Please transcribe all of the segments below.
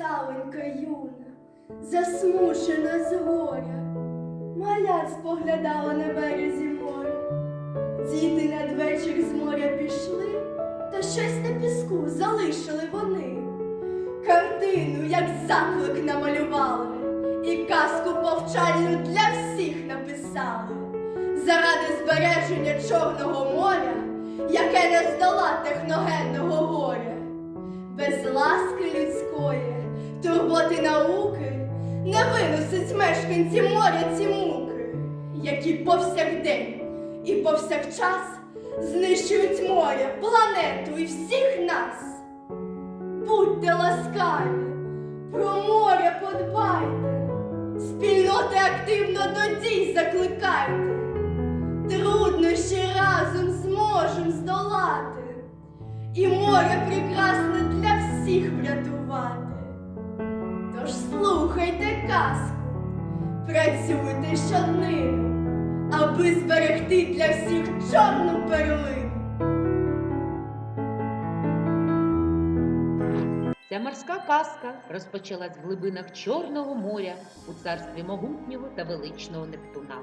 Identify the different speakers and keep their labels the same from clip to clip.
Speaker 1: русаленька юна, засмучена з горя, малят споглядала на березі моря. Діти надвечір з моря пішли, та щось на піску залишили вони. Картину, як заклик, намалювали, і казку повчальну для всіх написали. Заради збереження Чорного моря, яке не здола техногенного горя. Без ласки людської, турботи науки не виносять мешканці моря ці муки, які повсякдень і повсякчас знищують море, планету і всіх нас. Будьте ласкаві, про море подбайте, спільноти активно до дій закликайте. Труднощі разом зможем здолати і море прекрасне для всіх врятувати. Тож слухайте казку, працюйте щоднину, аби зберегти для всіх чорну перлину.
Speaker 2: Ця морська казка розпочалась в глибинах Чорного моря у царстві могутнього та величного Нептуна.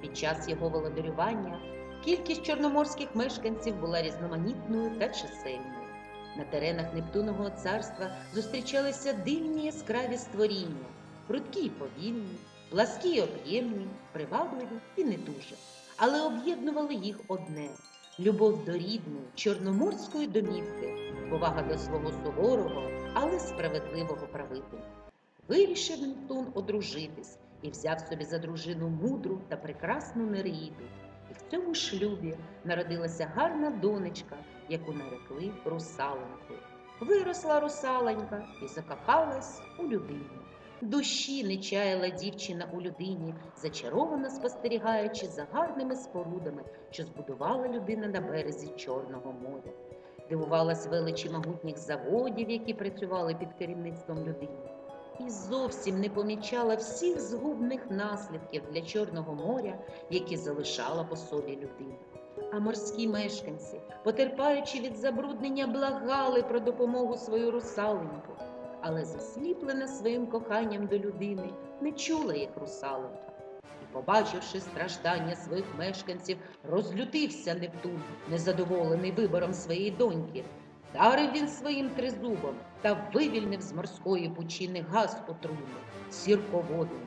Speaker 2: Під час його володарювання кількість чорноморських мешканців була різноманітною та чисельною. На теренах Нептунового царства зустрічалися дивні яскраві створіння, прудкі й повільні, пласкі й об'ємні, привабливі і не дуже. Але об'єднували їх одне – любов до рідної, чорноморської домівки, повага до свого суворого, але справедливого правителя. Вирішив Нептун одружитись і взяв собі за дружину мудру та прекрасну Нереїду. І в цьому шлюбі народилася гарна донечка, яку нарекли Русалонькою. Виросла Русалонька і закохалась у людину. Душі не чаяла дівчина у людині, зачаровано спостерігаючи за гарними спорудами, що збудувала людина на березі Чорного моря. Дивувалась величі могутніх заводів, які працювали під керівництвом людини. І зовсім не помічала всіх згубних наслідків для Чорного моря, які залишала по собі людина. А морські мешканці, потерпаючи від забруднення, благали про допомогу свою Русалоньку. Але засліплена своїм коханням до людини, не чула їх Русалонька. І, побачивши страждання своїх мешканців, розлютився Нептун, незадоволений вибором своєї доньки. Вдарив він своїм тризубом та вивільнив з морської пучини газ отруйний – сірководень.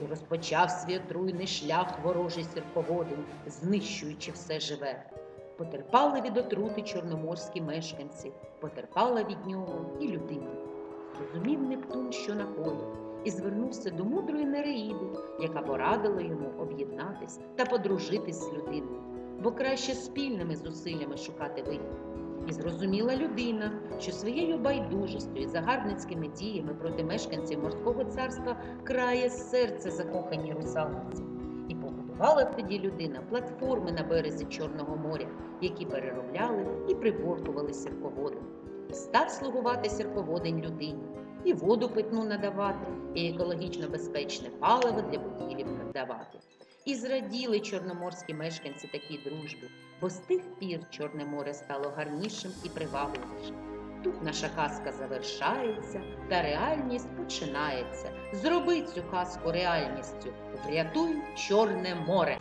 Speaker 2: І розпочав свій отруйний шлях ворожий сірководень, знищуючи все живе. Потерпали від отрути чорноморські мешканці, потерпала від нього і людина. Зрозумів Нептун, що накоїв, і звернувся до мудрої Нереїди, яка порадила йому об'єднатись та подружитись з людиною, бо краще спільними зусиллями шукати вихід. І зрозуміла людина, що своєю байдужістю і загарбницькими діями проти мешканців морського царства крає серце закохані русалонці. І побудувала тоді людина платформи на березі Чорного моря, які переробляли і приборкували сірководень. І став слугувати сірководень людині, і воду питну надавати, і екологічно безпечне паливо для будівель надавати. І зраділи чорноморські мешканці такій дружбі, бо з тих пір Чорне море стало гарнішим і привабливішим. Тут наша казка завершається, та реальність починається. Зроби цю казку реальністю, врятуй Чорне море!